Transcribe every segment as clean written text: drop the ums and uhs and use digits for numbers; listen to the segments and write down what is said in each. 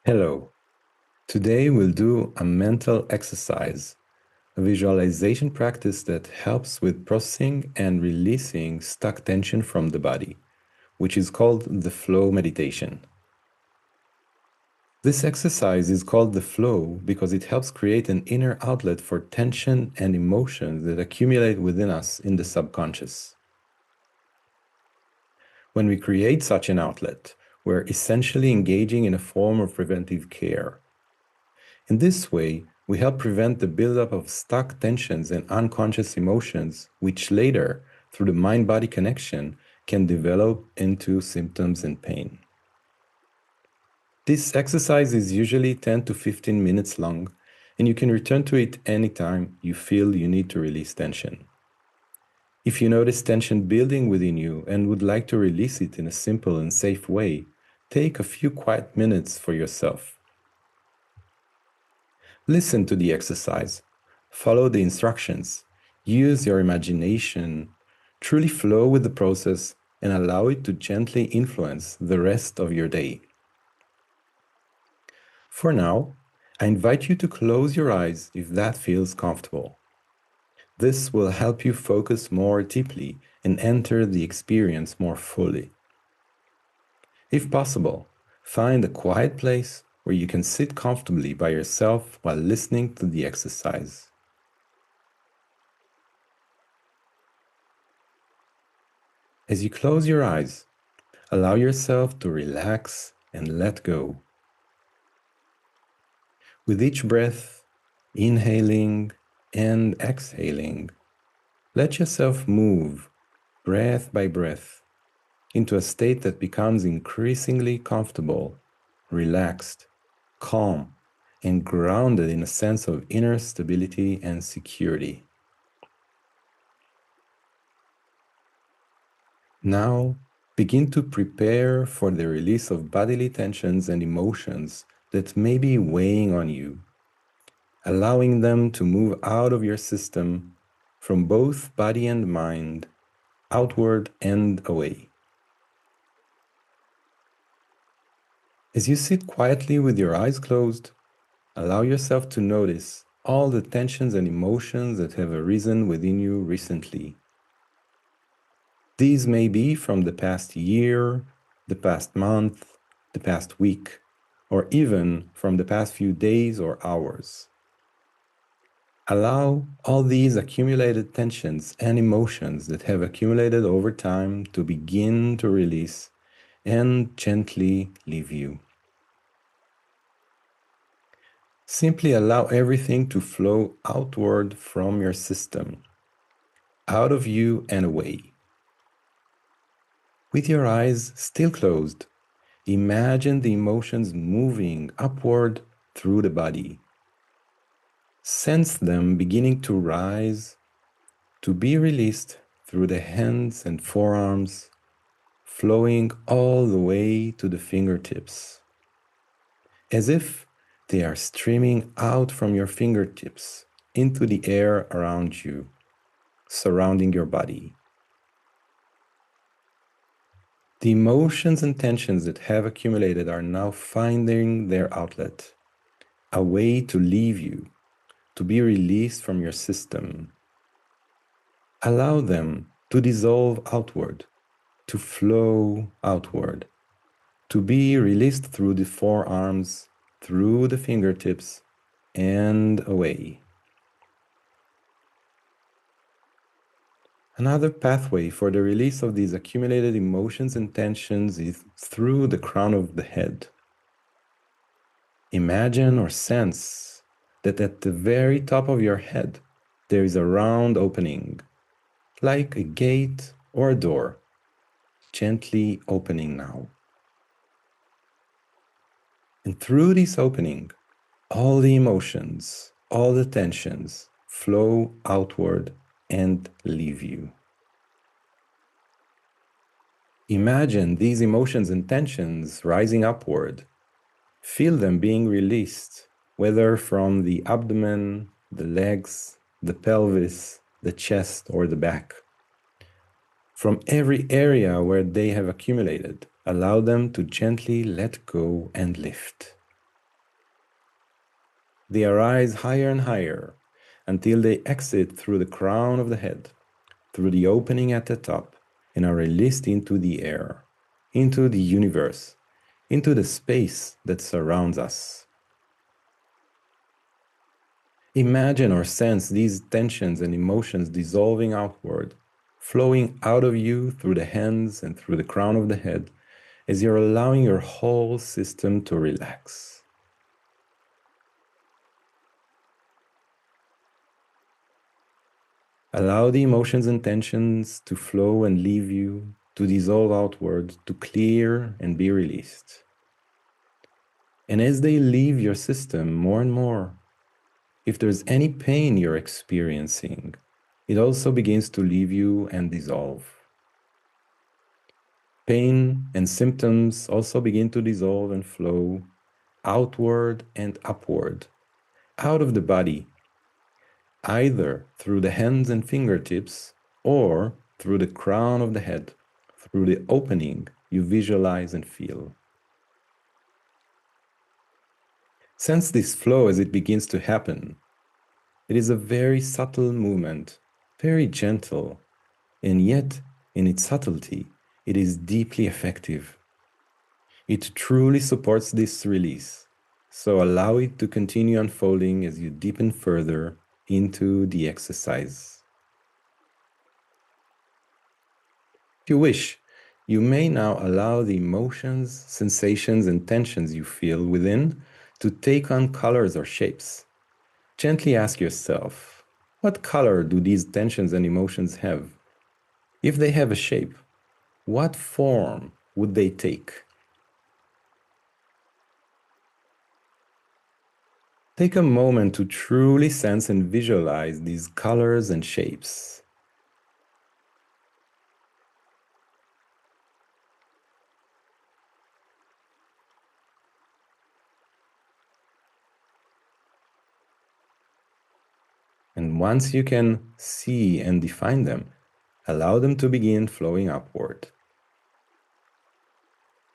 Hello. Today we'll do a mental exercise, a visualization practice that helps with processing and releasing stuck tension from the body, which is called the flow meditation. This exercise is called the flow because it helps create an inner outlet for tension and emotions that accumulate within us in the subconscious. When we create such an outlet, we're essentially engaging in a form of preventive care. In this way, we help prevent the buildup of stuck tensions and unconscious emotions, which later, through the mind-body connection, can develop into symptoms and pain. This exercise is usually 10 to 15 minutes long, and you can return to it anytime you feel you need to release tension. If you notice tension building within you and would like to release it in a simple and safe way, take a few quiet minutes for yourself. Listen to the exercise, follow the instructions, use your imagination, truly flow with the process, and allow it to gently influence the rest of your day. For now, I invite you to close your eyes if that feels comfortable. This will help you focus more deeply and enter the experience more fully. If possible, find a quiet place where you can sit comfortably by yourself while listening to the exercise. As you close your eyes, allow yourself to relax and let go. With each breath, inhaling and exhaling, let yourself move, breath by breath, into a state that becomes increasingly comfortable, relaxed, calm, and grounded in a sense of inner stability and security. Now, begin to prepare for the release of bodily tensions and emotions that may be weighing on you, allowing them to move out of your system from both body and mind, outward and away. As you sit quietly with your eyes closed, allow yourself to notice all the tensions and emotions that have arisen within you recently. These may be from the past year, the past month, the past week, or even from the past few days or hours. Allow all these accumulated tensions and emotions that have accumulated over time to begin to release and gently leave you. Simply allow everything to flow outward from your system, out of you and away. With your eyes still closed, imagine the emotions moving upward through the body. Sense them beginning to rise, to be released through the hands and forearms, flowing all the way to the fingertips, as if they are streaming out from your fingertips into the air around you, surrounding your body. The emotions and tensions that have accumulated are now finding their outlet, a way to leave you, to be released from your system. Allow them to dissolve outward, to flow outward, to be released through the forearms, through the fingertips, and away. Another pathway for the release of these accumulated emotions and tensions is through the crown of the head. Imagine or sense that at the very top of your head, there is a round opening, like a gate or a door, gently opening now. And through this opening, all the emotions, all the tensions flow outward and leave you. Imagine these emotions and tensions rising upward. Feel them being released, whether from the abdomen, the legs, the pelvis, the chest, or the back. From every area where they have accumulated, allow them to gently let go and lift. They arise higher and higher until they exit through the crown of the head, through the opening at the top, and are released into the air, into the universe, into the space that surrounds us. Imagine or sense these tensions and emotions dissolving outward, flowing out of you through the hands and through the crown of the head, as you're allowing your whole system to relax. Allow the emotions and tensions to flow and leave you, to dissolve outward, to clear and be released. And as they leave your system more and more, if there's any pain you're experiencing, it also begins to leave you and dissolve. Pain and symptoms also begin to dissolve and flow outward and upward, out of the body, either through the hands and fingertips or through the crown of the head, through the opening you visualize and feel. Sense this flow as it begins to happen. It is a very subtle movement, very gentle, and yet in its subtlety, it is deeply effective. It truly supports this release, so allow it to continue unfolding as you deepen further into the exercise. If you wish, you may now allow the emotions, sensations, and tensions you feel within to take on colors or shapes. Gently ask yourself, what color do these tensions and emotions have? If they have a shape, what form would they take? Take a moment to truly sense and visualize these colors and shapes. And once you can see and define them, allow them to begin flowing upward.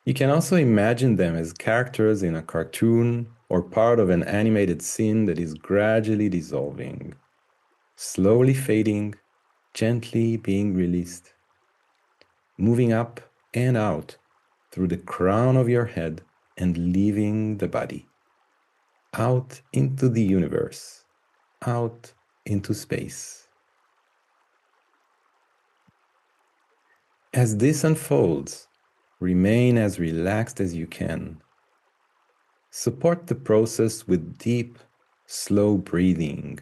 You can also imagine them as characters in a cartoon or part of an animated scene that is gradually dissolving, slowly fading, gently being released, moving up and out through the crown of your head and leaving the body, out into the universe, out into space. As this unfolds, remain as relaxed as you can. Support the process with deep, slow breathing,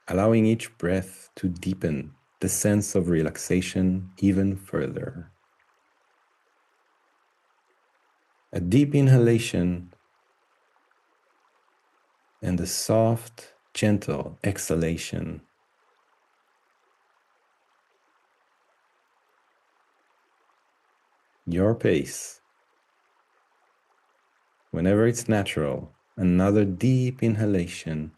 allowing each breath to deepen the sense of relaxation even further. A deep inhalation and a soft, gentle exhalation. Your pace. Whenever it's natural, another deep inhalation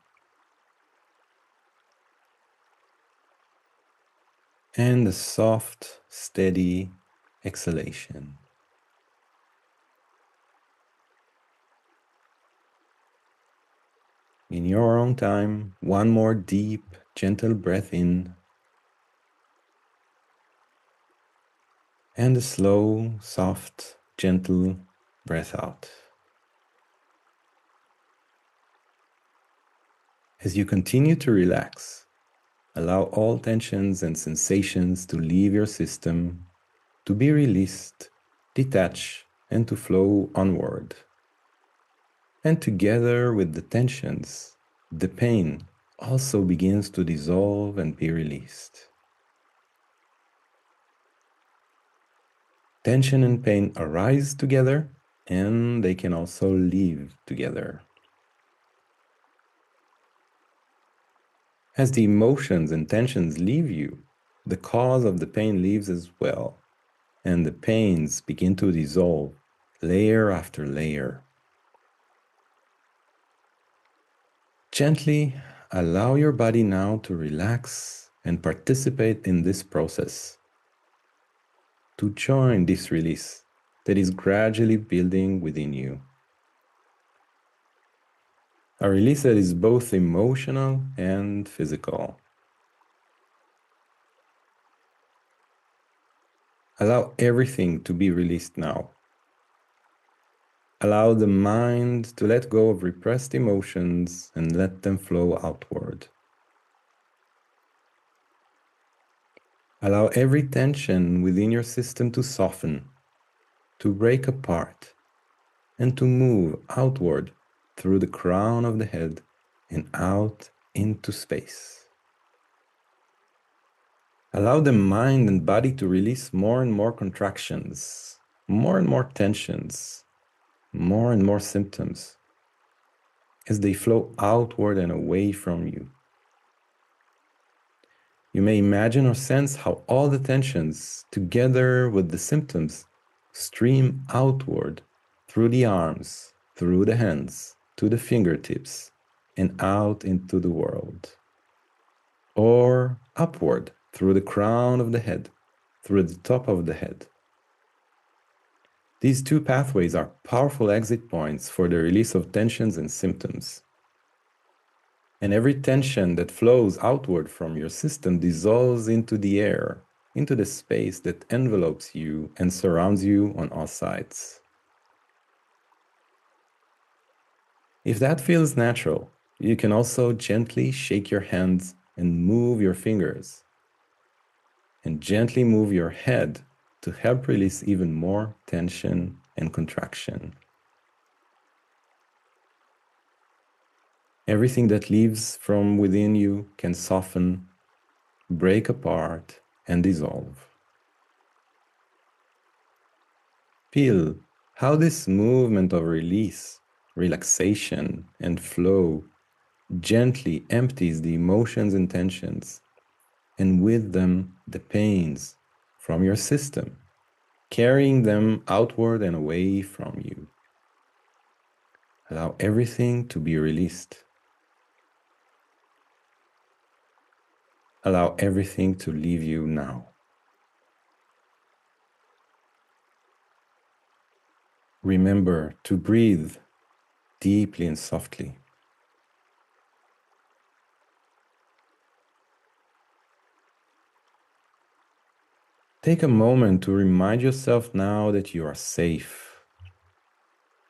and a soft, steady exhalation. In your own time, one more deep, gentle breath in and a slow, soft, gentle breath out. As you continue to relax, allow all tensions and sensations to leave your system, to be released, detach, and to flow onward. And together with the tensions, the pain also begins to dissolve and be released. Tension and pain arise together, and they can also leave together. As the emotions and tensions leave you, the cause of the pain leaves as well, and the pains begin to dissolve layer after layer. Gently allow your body now to relax and participate in this process, to join this release that is gradually building within you. A release that is both emotional and physical. Allow everything to be released now. Allow the mind to let go of repressed emotions and let them flow outward. Allow every tension within your system to soften, to break apart, and to move outward through the crown of the head and out into space. Allow the mind and body to release more and more contractions, more and more tensions, more and more symptoms as they flow outward and away from you. You may imagine or sense how all the tensions, together with the symptoms, stream outward through the arms, through the hands, to the fingertips, and out into the world. Or upward through the crown of the head, through the top of the head. These two pathways are powerful exit points for the release of tensions and symptoms. And every tension that flows outward from your system dissolves into the air, into the space that envelopes you and surrounds you on all sides. If that feels natural, you can also gently shake your hands and move your fingers, and gently move your head to help release even more tension and contraction. Everything that leaves from within you can soften, break apart, and dissolve. Feel how this movement of release, relaxation, and flow gently empties the emotions and tensions, and with them the pains from your system, carrying them outward and away from you. Allow everything to be released. Allow everything to leave you now. Remember to breathe deeply and softly. Take a moment to remind yourself now that you are safe.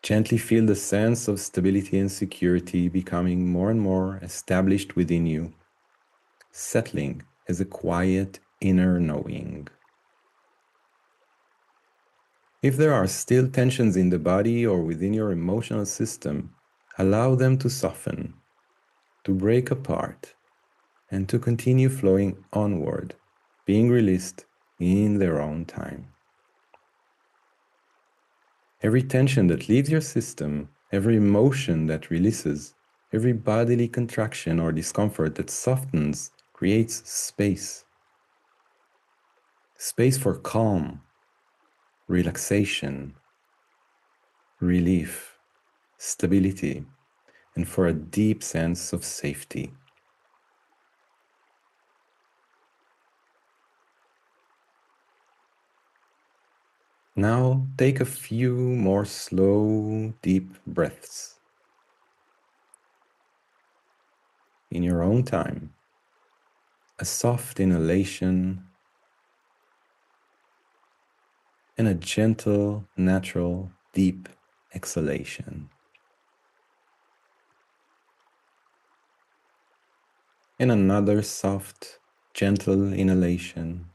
Gently feel the sense of stability and security becoming more and more established within you, settling as a quiet inner knowing. If there are still tensions in the body or within your emotional system, allow them to soften, to break apart, and to continue flowing onward, being released in their own time. Every tension that leaves your system, every emotion that releases, every bodily contraction or discomfort that softens creates space. Space for calm, relaxation, relief, stability, and for a deep sense of safety. Now take a few more slow, deep breaths in your own time. A soft inhalation and a gentle, natural, deep exhalation. And another soft, gentle inhalation.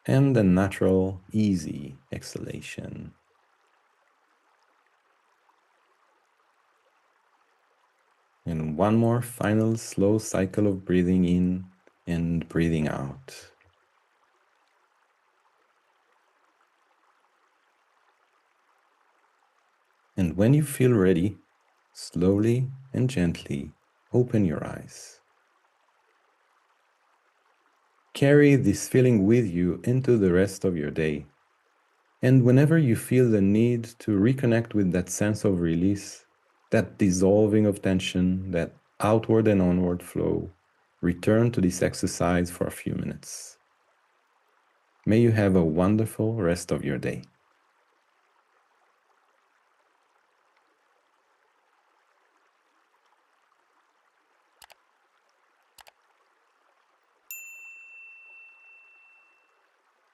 And a natural, easy exhalation. And one more final slow cycle of breathing in and breathing out. And when you feel ready, slowly and gently open your eyes. Carry this feeling with you into the rest of your day. And whenever you feel the need to reconnect with that sense of release, that dissolving of tension, that outward and onward flow, return to this exercise for a few minutes. May you have a wonderful rest of your day.